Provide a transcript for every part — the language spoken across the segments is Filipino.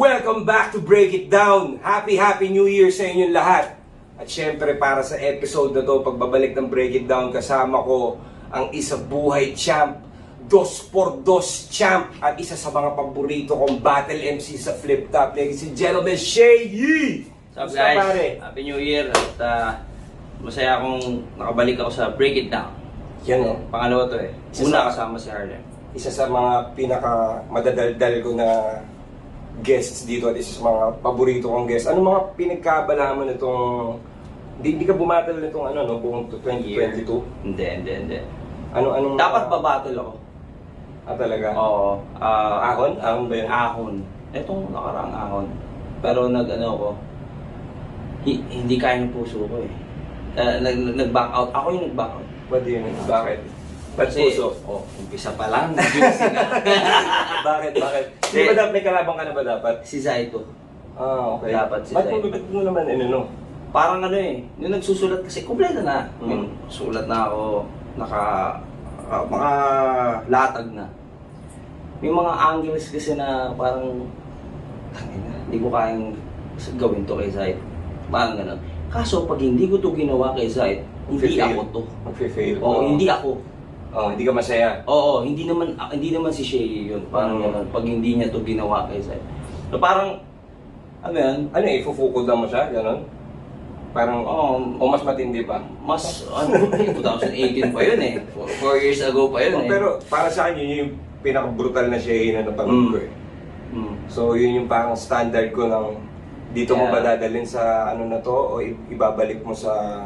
Welcome back to Break It Down! Happy New Year sa inyong lahat! At syempre para sa episode na to, pagbabalik ng Break It Down, kasama ko ang isa buhay champ, 2x2 champ, at isa sa mga paborito kong battle MC sa Flip Top, ladies and gentlemen, Shay Yee! What's up guys? Happy New Year at masaya akong nakabalik ako sa Break It Down. Yan o. Pangalawa to eh. Una kasama si Harlem. Isa sa mga pinaka madadaldal ko na guests dito at isa sa mga paborito kong guests. Ano mga pinagkabalaman nitong... Hindi ka bumattle nitong buong 2022? Hindi. Anong... Dapat babattle ako. Talaga? Oo. Ahon? Ahon ba yun? Ahon. Itong nakaraang ahon. Pero ako, hindi kaya ng puso ko eh. Nag-back out. Ako yung nag-back out. What do you mean? Bakit? Ba't puso? Umpisa pa lang. Bakit? Di ba dapat may kalabang ka na ba dapat? Si Zaito. Okay. Dapat si Zaito. Ba't mo naman Parang yung nagsusulat kasi, kumpleto na. Sulat na ako, makalatag na. May mga angles kasi na parang, hindi ko kayang gawin to kay Zaito. Parang gano'n. Kaso pag hindi ko to ginawa kay Zaito, hindi ako to. Mag-fail. Hindi ako. Hindi ka masaya. Hindi naman si Shay yun. Parang gano'n. Pag hindi niya to ginawa kay Zaito. So parang, ifufukod lang mo siya? Gano'n? Parang, o mas matindi pa? Mas, 2018 pa yun eh. 4 years ago pa yun eh. Pero para sa akin, yun yung pinaka-brutal na Shay na napanood ko eh. So yun yung parang standard ko ng dito mo ba dadalhin sa na to o ibabalik mo sa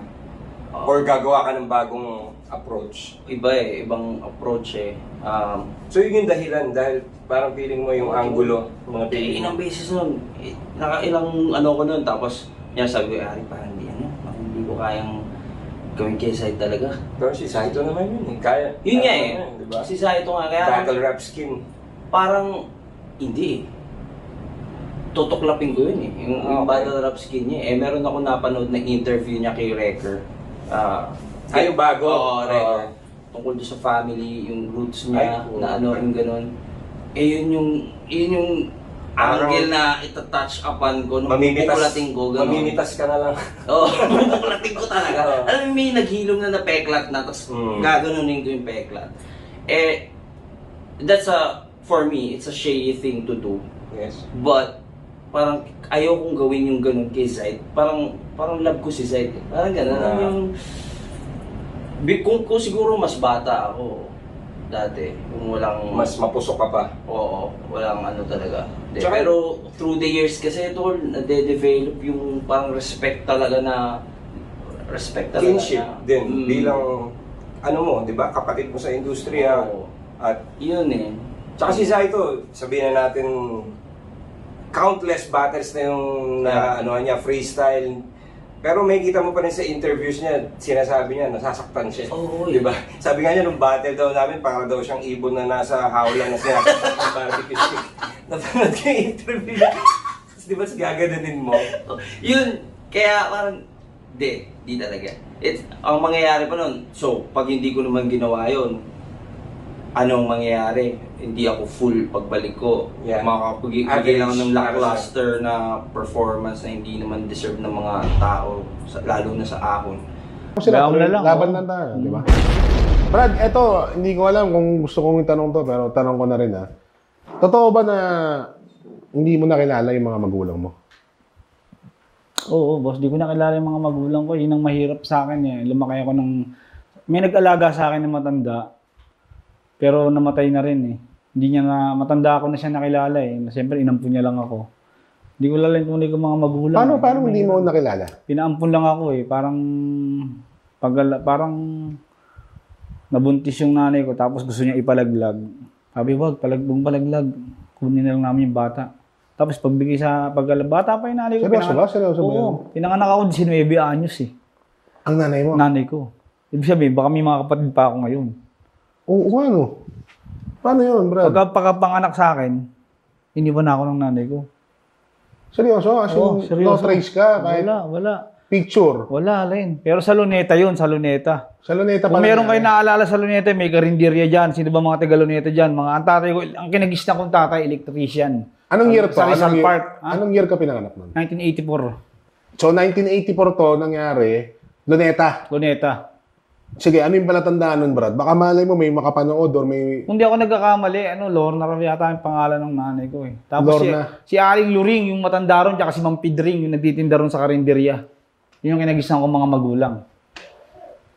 or gagawa ka ng bagong approach? Ibang approach eh. So yun yung dahilan dahil parang feeling mo yung angulo, mga feeling. Ilang beses nun, nakailang ko nun, tapos sabi ko, Ari, parang hindi ko kayang gawin kay Zaito talaga. Pero si Zaito naman yun eh. Kaya, yun nga eh. Diba? Si Zaito nga. Kaya battle rap skin. Parang, hindi eh. Tutuklapin ko yun eh. Yung battle rap skin niya eh. Meron ako napanood na interview niya kay Wrecker. Yung bago? Oo, Wrecker. Tungkol doon sa family, yung roots niya, yung ganun. Yun yung angle na itatouch upan ko, nung pupulating ko, gano'n. Mamimitas ka na lang. Pupulating ko talaga. Alam mo, may naghilom na peklat na, tapos gaganunin ko yung peklat. That's for me, it's a shady thing to do. Yes. But, parang ayaw kong gawin yung ganun kay Zaito. Parang love ko si Zaito. Parang gano'n. Kung siguro mas bata ako, dati, kung walang... Mas mapusok ka pa. Oo, walang talaga. Pero through the years kasi ito, nade-develop yung parang respect talaga na... Kinship din. Bilang, di ba, kapatid mo sa industriya. At yun eh. Tsaka si Zaito, sabihin na natin, countless battles na yung niya, freestyle. Pero may kita mo pa rin sa interviews niya, sinasabi niya, nasasaktan siya. Di ba? Sabi nga niya, nung battle daw namin, para daw siyang ibon na nasa hawla na sinasaktan ng barbecue stick. Napanood ko yung interview niya. Di ba, gaganunin mo? Yun, kaya parang, di talaga. Ang mangyayari pa nun, so, pag hindi ko naman ginawa yun, anong mangyayari? Hindi ako full pagbalik ko. Makakapagigay lang ng lackluster na performance na hindi naman deserve ng mga tao, lalo na sa ahon. Laban na tayo, di ba? Brad, eto, hindi ko alam kung gusto kong itanong to, pero tanong ko na rin ha. Totoo ba na hindi mo nakilala yung mga magulang mo? Oo, boss. Di ko nakilala yung mga magulang ko. Yun ang mahirap sa akin eh. Lumaki ako ng... May nag-alaga sa akin na matanda. Pero namatay na rin eh. Hindi niya na, matanda ako na siya nakilala eh. Siyempre, inampun niya lang ako. Hindi ko lalang kung hindi ko mga magulang. Paano hindi mo nakilala? Pinaampun lang ako eh. Parang nabuntis yung nanay ko tapos gusto niya ipalaglag. Sabi, wag, palaglag. Kunin na lang namin yung bata. Tapos pagbigay bata pa yung nanay ko. Seryoso ba yun? Pinanganak ako 19 anyos eh. Ang nanay mo? Nanay ko. Ibig sabihin, baka may mga kapatid pa ako ngayon. Oo, ano? Paano yun, Brad? Pagkapanganak sa akin, iniwan na ako ng nanay ko. Seryoso? No trace ka? Wala. Picture? Wala rin. Pero sa Luneta yun, sa Luneta. Sa Luneta pala. Kung meron kayo naalala sa Luneta, may karinderya dyan. Sino ba mga taga Luneta dyan? Ang tatay ko, ang kinagis na kong tatay, electrician. Anong year to? Sa Rizal Park. Anong year ka pinanganak nun? 1984. So, 1984 to nangyari, Luneta. Luneta. Sige, ano yung palatandaan nun, Brad? Baka malay mo may makapanood or may... Kung di ako nagkakamali, Lorna raw yata yung pangalan ng nanay ko eh. Tapos Lorna. si Aling Luring, yung matanda ron, tsaka si Mang Pidring, yung nagtitinda ron sa karinderya. Yun yung kinagisan ko mga magulang.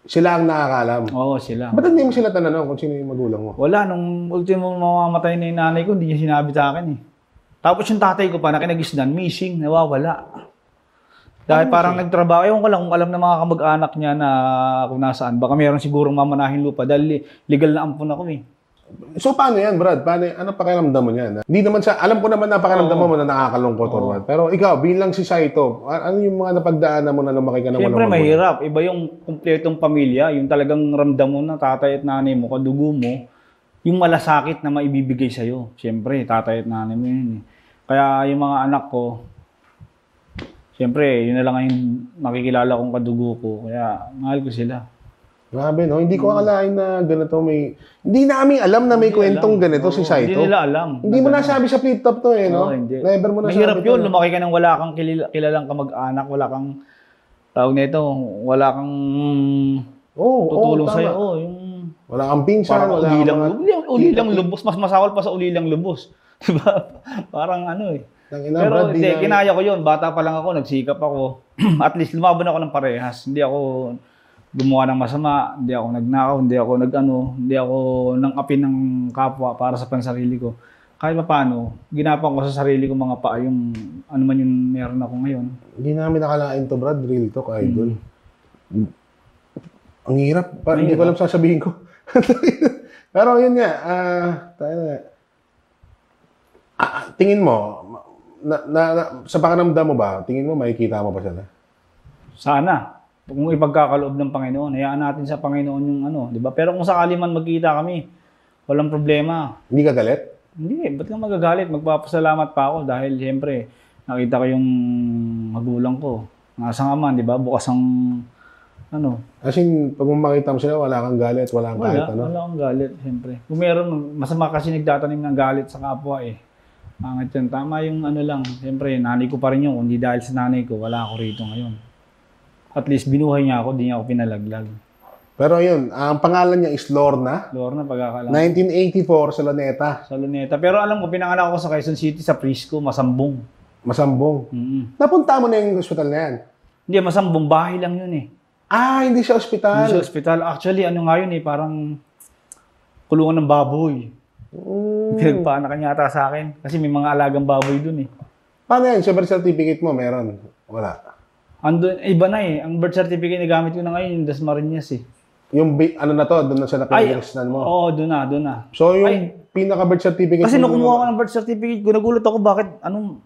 Sila ang nakakalam. Oo, sila. Ba't hindi mo sila tanong kung sino yung magulang mo? Wala, nung ultimo mamamatay na yung nanay ko, hindi niya sinabi sa akin eh. Tapos yung tatay ko pa na kinagisnan, missing, nawawala. Dahil parang nagtrabaho, ewan ko lang kung alam ng mga kamag-anak niya na kung nasaan. Baka meron sigurong mamanahin lupa dahil legal na ampun ako eh. So, paano yan, Brad? Ano pakiramdam mo yan? Hindi naman alam ko naman na pakiramdam mo na nakakalungkot or what. Pero ikaw, bilang si Saito, ano yung mga napagdaanan mo na lumaki ka na Siyempre mahirap. Iba yung kumpletong pamilya, yung talagang ramdam mo na tatay at nanay mo, kadugo mo, yung malasakit na maibibigay sa'yo. Siyempre, tatay at nanay mo yun eh. Kaya yung mga anak ko, siyempre, yun na lang yung makikilala kong kadugo ko. Kaya, mahal ko sila. Grabe, no? Hindi ko akalain na ganito may... Hindi namin alam na may kwentong ganito si Saito. Hindi nila alam. Hindi mo nasabi sa flip top to eh, no? Hindi. Never mo nasabi. Mahirap yun. Lumaki ka nang wala kang kilalang kamag-anak, wala kang tawag nito, wala kang tutulong sa'yo. Oh, yung... Wala kang pinsan, Parang wala kang ulilang lubos. Mas masawal pa sa ulilang lubos. Diba? Parang ano eh. Ina, Pero Brad, hindi, kinaya ko yun. Bata pa lang ako, nagsikap ako. At least lumaban ako ng parehas. Hindi ako gumawa ng masama, hindi ako nagnakaw, hindi ako nangapin ng kapwa para sa pansarili ko. Kahit pa paano, ginapan ko sa sarili ko mga paa yung ano man yung meron ako ngayon. Hindi namin nakalain to, Brad. Real talk, idol. Ang hirap. Hindi ko alam sasabihin ko. Pero yun nga, tingin mo, sa pakiramdam mo ba, tingin mo makikita mo pa sila? Sana. Kung ipagkakaloob ng Panginoon, hayaan natin sa Panginoon yung ano, di ba? Pero kung sakali man magkita kami, walang problema. Hindi ka galit? Hindi, ba't ka magagalit? Magpapasalamat pa ako dahil siyempre, nakita ko yung magulang ko. Nasa nga man, di ba? Bukas ang ano. As in, pag makita mo sila, wala kang galit, wala kang kahit ano? Wala akong galit, siyempre. Kung meron, masama kasi nagtatanim ng galit sa kapwa eh. Pangit yun. Tama yung ano lang. Siyempre, nanay ko pa rin yun. Kundi dahil sa nanay ko, wala ako rito ngayon. At least binuhay niya ako, di niya ako pinalaglag. Pero yun, ang pangalan niya is Lorna. Lorna, pagkakalam. 1984 sa Luneta. Sa Luneta. Pero alam ko, pinanganak ako sa Quezon City, sa Prisco, Masambong. Masambong. Napunta mo na yung hospital na yan? Hindi, Masambong. Bahay lang yun eh. Ah, hindi siya ospital. Hindi siya ospital. Actually, ano nga yun eh, parang kulungan ng baboy. Pinagpaanak niya ata sa akin. Kasi may mga alagang baboy dun eh. Paano yan? Sa birth certificate mo, meron? Wala. Andun, iba na eh. Ang birth certificate na gamit ko na ngayon, yung Dasmariñas eh. Yung ano na to, doon na sa napag-registan mo? Oo, doon na. So yung pinaka-birth certificate kasi mo... nung kumuha ko ng birth certificate ko, nagulat ako bakit, nung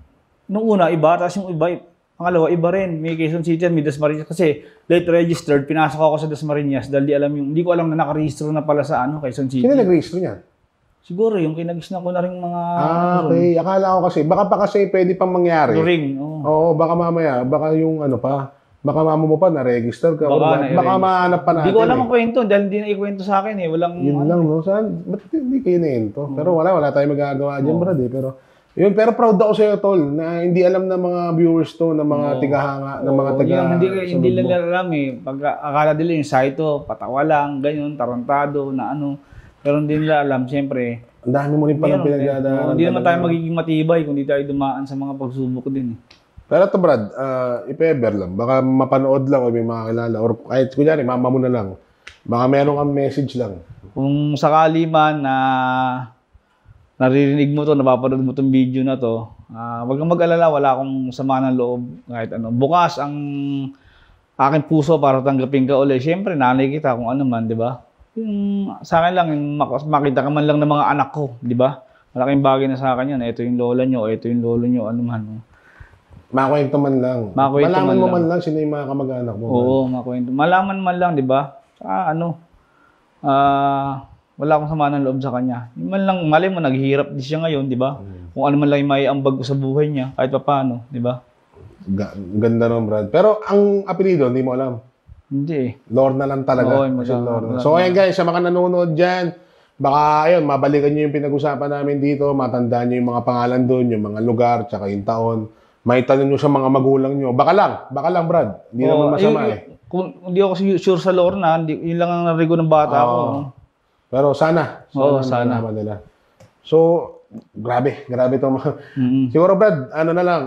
una, iba, tapos yung iba, pangalawa, iba rin. May Quezon City, may Dasmariñas. Kasi late registered, pinasok ako sa Dasmariñas dahil hindi ko alam na nakarehistro na pala sa Quezon City. Sino nag-register niyan? Siguro, yung kinagisnan ko na rin mga... okay. Akala ko kasi, baka pa kasi pwede pang mangyari. Luring, Oo, baka mamaya, baka yung baka mama mo pa na-register ka. Baka mahanap pa natin. Hindi ko alam ang kwento dahil hindi na ikwento sa akin eh. Walang... Yun lang, no? Saan? Ba't hindi kayo na-ento? Pero wala tayong magagawa dyan, Brad eh. Pero proud ako sa'yo, Tol, na hindi alam ng mga viewers to, ng mga tigahanga, ng mga taga... Hindi nila alam eh. Pag akala nila yung Saito, patawa lang, ganyan, tarantado, na ano. Pero hindi nila alam, siyempre. Ang dami mo rin palang pinagdadaanan. Hindi naman tayo magiging matibay kung hindi tayo dumaan sa mga pagsubok din eh. Pero ito, Brad, if-ever lang, baka mapanood lang o may makakilala, or kahit kunyari, mama mo na lang, baka meron kang message lang. Kung sakali man na naririnig mo to, napapanood mo tong video na to, wag kang mag-alala, wala akong sama ng loob, kahit ano. Bukas ang aking puso para tanggapin ka ulit. Siyempre, nanay kita kung ano man, di ba? Yung sa akin lang, yung makita ka man lang ng mga anak ko, di ba? Malaking bagay na sa akin yan. Ito yung lola nyo, ito yung lolo nyo, ano man. Makwento man lang. Malaman mo man lang sino yung mga kamag-anak mo. Oo, makwento. Malaman man lang, di ba? Wala akong sama ng loob sa kanya. Yung man lang, mali mo, naghihirap din siya ngayon, di ba? Kung ano man lang yung may ambag sa buhay niya, kahit pa paano, di ba? Ganda nun, Brad. Pero ang apelido, hindi mo alam. Hindi eh. Lorna lang talaga. Oo, Lorna. So, ayan guys, sa mga nanonood dyan, baka ayun, mabalikan nyo yung pinag-usapan namin dito, matandaan nyo yung mga pangalan doon, yung mga lugar, tsaka yung taon. May tanong nyo sa mga magulang nyo. Baka lang, Brad. Hindi naman masama Kung hindi ako sure sa Lorna, yun lang ang narigo ng bata ko. Pero sana. Sana. Nila. So, grabe to. Siguro, Brad, ano na lang,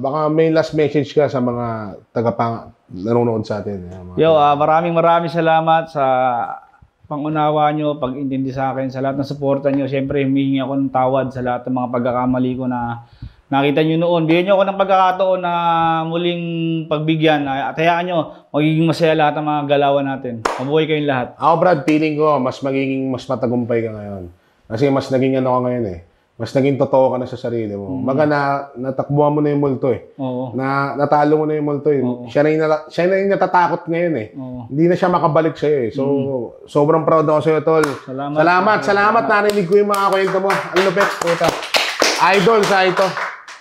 baka may last message ka sa mga nanonood sa atin. Maraming salamat sa pangunawa nyo, pag-intindi sa akin, sa lahat ng suporta nyo. Siyempre, humihingi ako ng tawad sa lahat ng mga pagkakamali ko na nakita nyo noon. Bigyan nyo ako ng pagkakataon na muling pagbigyan. At hayaan nyo, magiging masaya lahat ng mga galawan natin. Mabuhay kayong lahat. Ako, Brad, feeling ko, mas matagumpay ka ngayon. Kasi mas naging ano ka ngayon eh. Mas naging totoo ka na sa sarili mo. Natakbuhan mo na yung multo eh. Oo. Natalo mo na yung multo eh. Siya na yung natatakot ngayon eh. Oo. Hindi na siya makabalik sa'yo eh. So, sobrang proud ako sa'yo, tol. Salamat. Narinig ko yung mga kwento mo. Ang lupit. Puta. Idol sa ito.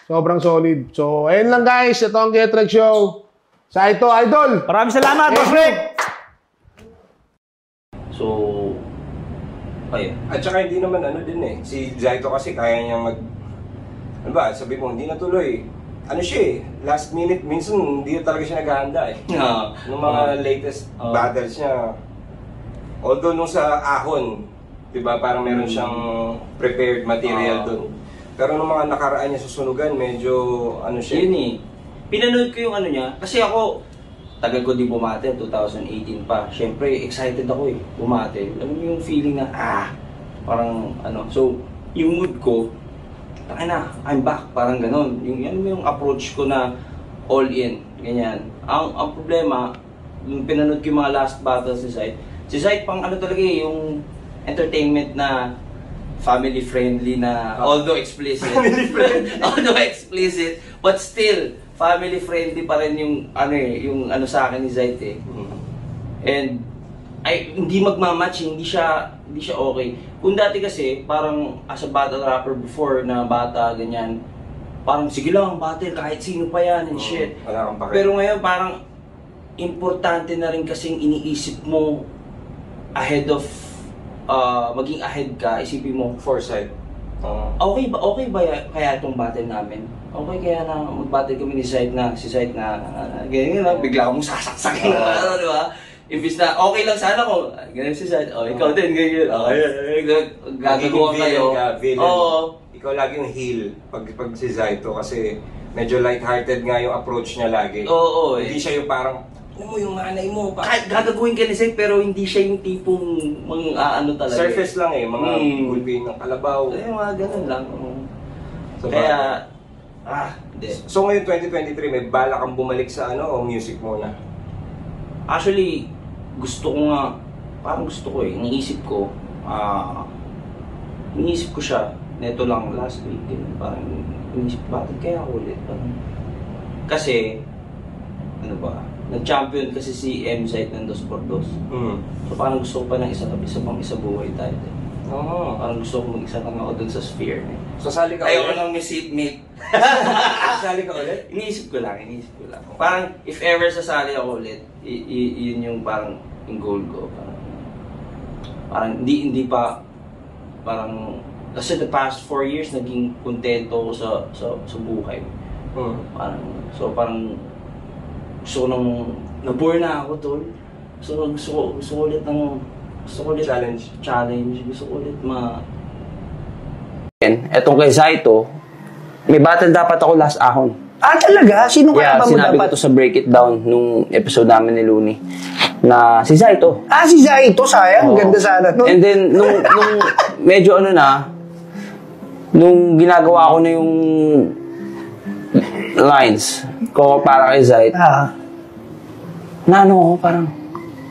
Sobrang solid. So, ayun lang guys. Ito ang Get Reg Show. Sa ito, Idol. Maraming salamat, Boss Rick. So, ayun. At saka hindi naman din eh. Si Zaito kasi kaya niyang ano ba, sabi mo, hindi natuloy. Ano siya eh, last minute, minsan hindi talaga siya naghahanda eh. Nung mga latest battles niya, although nung sa Ahon, diba, parang meron siyang prepared material dun. Pero nung mga nakaraan niya sa sunugan, medyo ano siya. Yun eh. Pinanood ko yung ano niya, kasi ako, tagal ko di bumate, 2018 pa. Siyempre, excited ako eh, bumate. Alam mo yung feeling na, parang ano. So, yung mood ko, I'm back, parang ganon. Yung approach ko na all in, ganyan. Ang problema, yung pinanood ko yung mga last battles si Sight pang ano talaga eh, yung entertainment na family friendly na, although explicit. Although explicit, but still, family friendly pa rin yung ano sa akin ni Zayt eh. And hindi magmamatch, hindi siya okay. Kung dati kasi parang as a battle rapper before na bata ganyan, parang sige lang battle kahit sino pa yan and shit. Pero ngayon parang importante na rin kasing iniisip mo ahead of maging ahead ka, isipin mo foresight. Okay ba kaya itong battle namin? Okay kaya na mag-battle kami ni Sight na ganyan na, bigla akong sasaksakin di ba? Imbis na okay lang sana ko, ganyan si Sight, ikaw din, ganyan. Gagagawa kayo. Ikaw lagi yung heel pag si Zaito kasi medyo light-hearted nga yung approach niya lagi. Hindi siya yung parang ano mo yung nanay mo. Kahit gagawin ka ni Zayt, pero hindi siya yung tipong ano talaga. Surface lang eh, mga gulping ng kalabaw. Mga ganun lang. So, kaya, hindi. So ngayon 2023, may bala kang bumalik sa ano o music muna? Actually, gusto ko eh, iniisip ko siya, neto lang last week, parang iniisip ko, bakit kaya ako ulit? Kasi, ano ba, nag-champion kasi si M-Sight ng 2x2. So parang gusto ko pa ng isa buhay tayo. Parang gusto ko mag-isa lang ako dun sa sphere. Sasali ka Ayaw ko ulit? nang may seatmate. Sasali ka ulit? Iniisip ko lang. Parang if ever sasali ako ulit, yun yung parang yung goal ko. Parang hindi pa, parang, kasi the past 4 years naging kontento ko sa buhay. Parang gusto ko na-bore na ako, tol. Gusto ko ulit challenge. Gusto ko ulit etong kay Zaito, may battle dapat ako last Ahon. Talaga? Sino ka ba mo sinabi dapat? ko to sa Break It Down nung episode namin ni Looney. Na si Zaito. Si Zaito, sayang. Ganda sana. No? And then, nung medyo nung ginagawa ko na yung lines ko para kay Zayt, ako parang,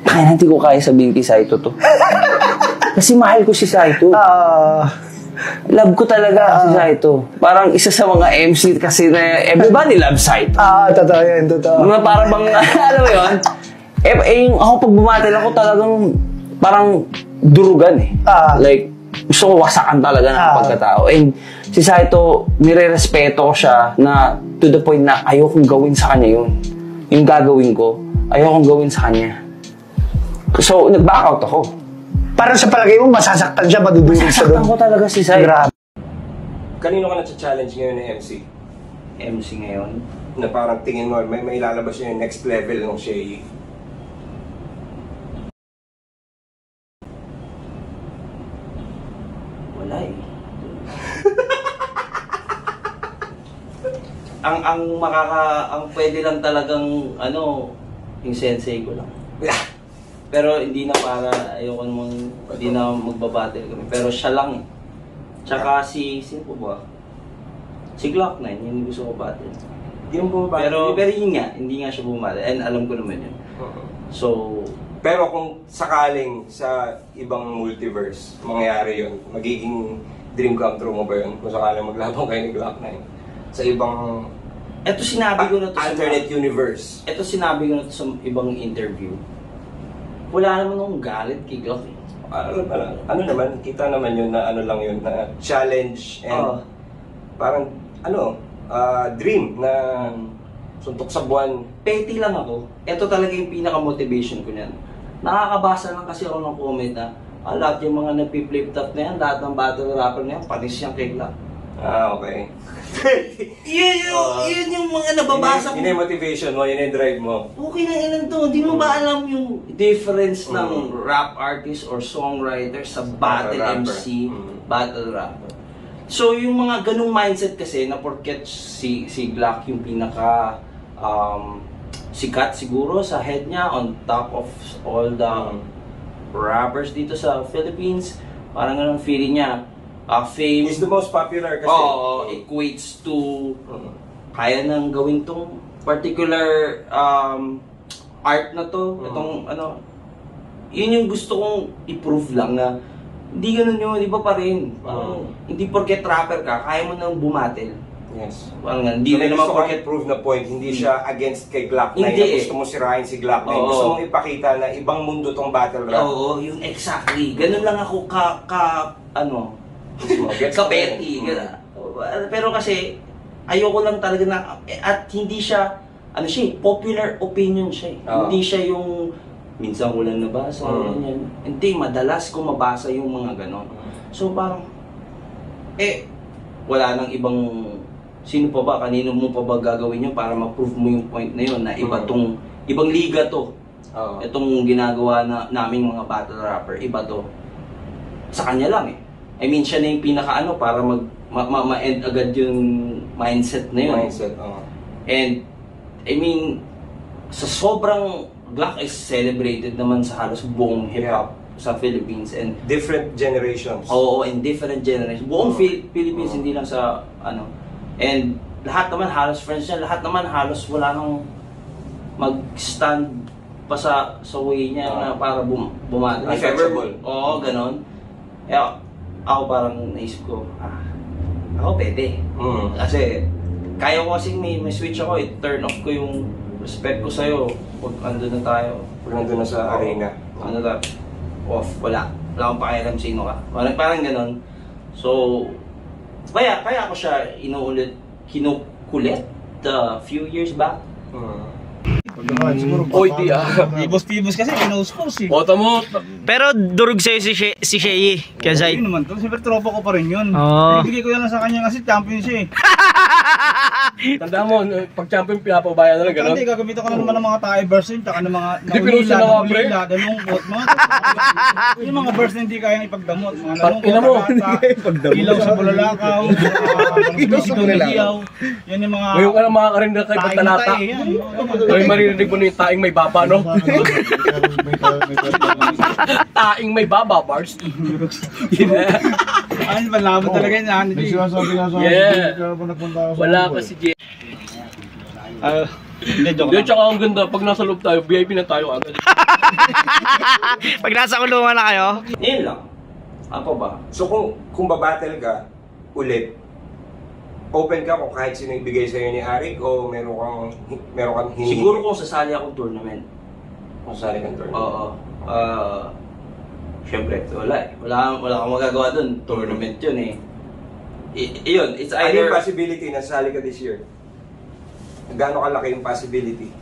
hindi ko kaya sabihin kay Zaito to. Kasi mahal ko si Zaito. Love ko talaga si Zaito. Parang isa sa mga MC kasi na everybody loves Zaito. Totoo yan, totoo. Mga parang alam mo yun? Ako pag bumatil ako talagang parang durugan eh. Like, gusto ko wasakan talaga ng pagkatao. And si Zaito, nire-respeto ko siya na to the point na ayokong gawin sa kanya yun. Yung gagawin ko, ayokong gawin sa kanya. So, nag-back out ako. Parang sa palagay mo, masasaktan siya, madudurog sa Saktan doon. ko talaga si Sai. Grabe. Kanino ka na-challenge ngayon ni MC? MC ngayon. Na parang tingin mo, may lalabas yung next level ng Shay. Wala eh. ang pwede lang talagang yung sensei ko lang. Pero hindi na para ayoko namang hindi na magbabattle kami. Pero siya lang eh. Tsaka sino po ba? Si Glock 9, yun yung gusto ko battle. Hindi mo bumabati. Pero yun nga, hindi nga siya bumbattle. And alam ko naman yun. So, Pero kung sakaling sa ibang multiverse mangyayari yun, magiging dream come true mo ba yun? Kung sakaling maglabang kayo ni Glock 9 sa ibang eto sinabi ko na to alternate universe. Ito sinabi ko na to sa ibang interview. Wala naman akong galit kay Glock eh. Ano naman, kita naman yun na ano lang yun, na challenge and parang dream na suntok sa buwan. Petty lang ako. Ito talaga yung pinaka-motivation ko niyan. Nakakabasa lang kasi ako ng comment na lahat yung mga nagpi-flip top na yan, lahat ng battle rapper na yan, panis yung kay Glock. Okay. Yun yung mga nababasa ko. Yun yung motivation mo, yun yung drive mo. Okay na ilan to. Hindi mo ba alam yung difference ng rap artist or songwriter sa battle Rapper. MC, battle rapper? So yung mga ganung mindset kasi na porket si Glock yung pinaka sikat siguro sa head niya on top of all the rappers dito sa Philippines, parang ganun feeling niya. Fame. He's the most popular kasi. Equates to kaya nang gawin tong particular art na to. Itong yun yung gusto kong i-prove lang na hindi ganun yun, iba pa rin. Hindi porket rapper ka, kaya mo nang bumatil. Yes. Parang hindi So, rin naman porket prove na point, hindi siya against kay Glock 9 Hindi na gusto mo sirahin si Glock 9. Gusto mong ipakita na ibang mundo tong battle rap. Oo, yung exactly. Ganun lang ako petty. Pero kasi ayoko lang talaga na at hindi siya popular opinion siya. Hindi siya yung minsan ko lang nabasa ganyan. Hindi, madalas ko mabasa yung mga ganon. So parang wala nang ibang sino pa ba, kanino mo pa ba gagawin yun para ma-prove mo yung point na yun na ibang liga to. Itong ginagawa naming mga battle rapper, iba to. Sa kanya lang eh. I mean, siya na yung pinaka para ma-end agad yung mindset na yun. And, I mean, sa sobrang Glock is celebrated naman sa halos buong hip-hop sa Philippines. And different generations. Oo, in different generations. Buong Philippines, hindi lang sa And lahat naman halos friends niya, lahat naman halos wala nang mag-stand pa sa way niya na para bumati. Untouchable. Oo, ganon. Kaya, ako parang naisip ko, ako pwede. Kasi, kaya ko kasi may switch ako turn off ko yung respect ko sa'yo pag andun na tayo. Pag nandun na sa arena. Off, wala akong pakialam sino ka. Parang ganon. So, kaya ako siya kinukulit a few years back. Oy, di Pibos kasi, pinost eh. Bota mo. Pero durog sa'yo si Shay, kaya Zay. Yun naman to, siyempre tropa ko pa rin yun. Oo. Ibigay ko lang sa kanya kasi champion siya eh. Tanda mo, pag champion pinapabayan na lang, gano'n. Hindi, gagamitin ko na naman ng mga tae verse yun, tsaka ng mga Di pinusin na nga, pre. dalungkot, yung mga verse na hindi kayang ipagdamot, mga Ina mo, nalungkot, ilaw sa bulalakaw, ilaw sa bulalakaw, yan yung mga ngayon ka lang makakarin na kay Pagtalata. May maririnig mo na yung taing may baba, no? Taing may baba, bars. Ano, malaman talaga yan. Yeah. Wala pa si Jay. Hindi, joke Hindi, lang. tsaka ang ganda, pag nasa loob tayo, VIP na tayo agad. Pag nasa kulungan na kayo, Yun lang. Ako ba? So kung babattle ka ulit, open ka kung kahit sino ibigay sa'yo ni Arik o meron kang hinihingi? Siguro kung sasali akong tournament. Kung sali kang tournament. Oo. Siyempre, wala eh. Wala akong magagawa dun. Tournament yun eh. Yun, it's Ano yung either... possibility na sasali ka this year? Gaano kalaki yung possibility?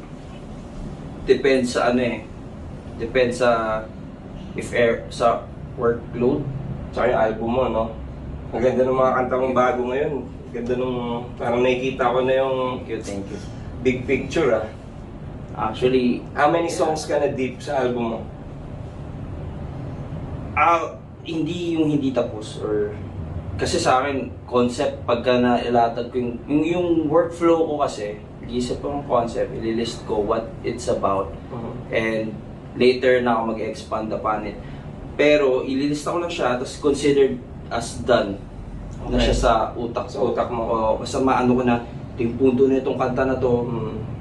Depends sa Depends sa... workload. Tsaka yung album mo, no? Ang ganda ng mga kanta mong bago ngayon. Ang ganda nung, parang nakikita ko na yung Thank you. big picture, ah. Actually, How many songs ka na deep sa album mo? hindi yung hindi tapos or kasi sa akin concept pagka nailatag ko yung workflow ko kasi isip ko ng concept, ililist ko what it's about and later na ako mag-expand upon it. Pero ililista ko lang siya tapos considered as done na siya sa utak Sa utak mo. O, basta maano ko na ito yung punto na itong kanta na to,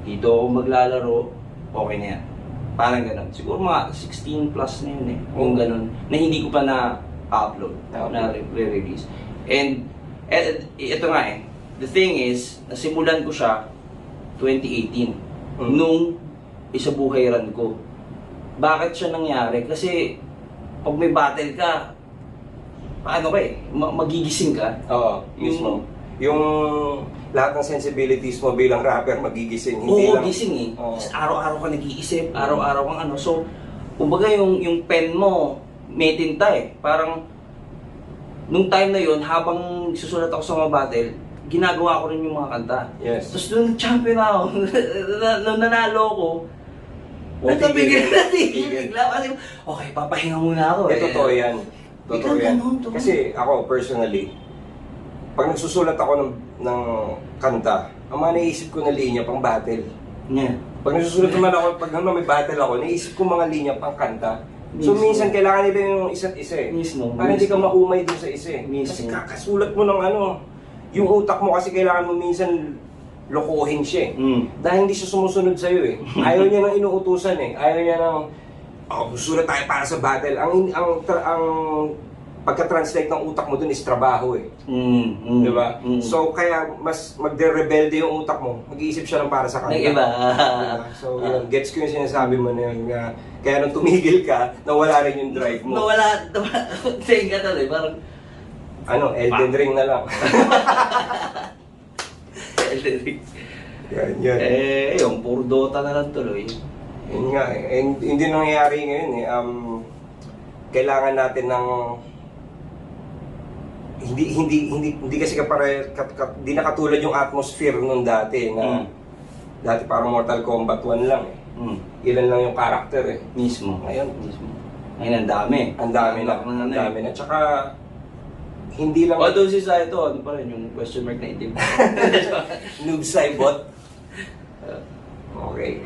dito ako maglalaro, okay na yan. Parang ganun. Siguro mga 16 plus na yun eh. Yung ganun. Na hindi ko pa na-upload, na re-release. And ito nga eh. The thing is, nasimulan ko siya 2018. Nung isabuhay run ko. Bakit siya nangyari? Kasi pag may battle ka, paano ka eh? Magigising ka. Oo, mismo. Yung lahat ng sensibilities mo bilang rapper magigising. Hindi Oo, lang gising eh. Oo. Kasi araw-araw ka nag-iisip, araw-araw kang ano. So, kumbaga yung pen mo, may tinta eh. Parang, nung time na yun, habang susulat ako sa mga battle, ginagawa ko rin yung mga kanta. Yes. Tapos nung champion ako, nung nanalo ko, Tigil. natigil bigla. Kasi, okay, papahinga muna ako eh. Totoo yan. Totoo Biglang yan. ganun, totoo. Kasi ako, personally, pag nagsusulat ako ng kanta, ang mga naisip ko na linya pang battle. Yeah. Pag nagsusulat naman ako, pag may battle ako, naisip ko mga linya pang kanta. So Mismo. minsan kailangan nila yung isa't isa eh. Mismo. Para hindi ka maumay dun sa isa eh. Mismo. Kasi kakasulat mo ng ano, yung utak mo kasi kailangan mo minsan lokohin siya eh. Dahil hindi siya sumusunod sa'yo eh. Ayaw niya ng inuutusan eh. Ayaw niya ng, susulat tayo para sa battle. Ang pagka-translate ng utak mo dun is trabaho eh. Di ba? So kaya mas magde-rebelde yung utak mo, mag-iisip siya ng para sa kanya. Nag-iba. Diba? So yun, gets ko yung sinasabi mo na yun. Kaya nung tumigil ka, nawala rin yung drive mo. Nawala. Sayang ka tuloy, parang, Ano, Elden Ring na lang. Yan. yung puro Dota na lang tuloy. Yun nga eh. Hindi nangyayari ngayon eh. Kailangan natin ng hindi kasi hindi na katulad yung atmosphere nung dati na dati parang Mortal Kombat 1 lang eh. Ilan lang yung character eh. Mismo. Ngayon, Ngayon, ang dami. ang dami na. Tsaka hindi lang Although si Saito, ano pa rin yung question mark na itim. noob Saibot. Okay.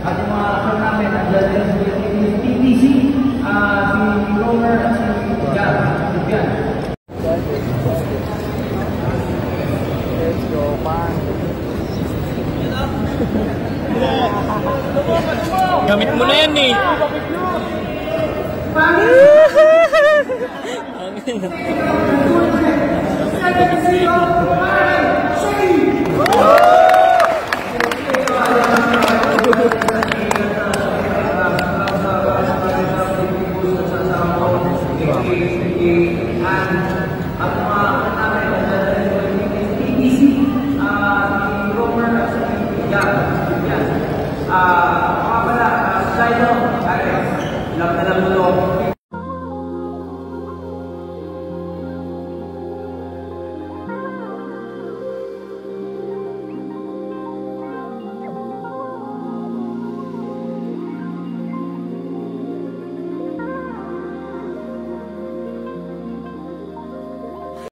At yung mga kasal namin, nandiyan din si TTC, si Romer, at si Jan. Let's go, man. Gamit mo na yan eh. At mga kasal namin, nandiyan din si TTC, alam mo to,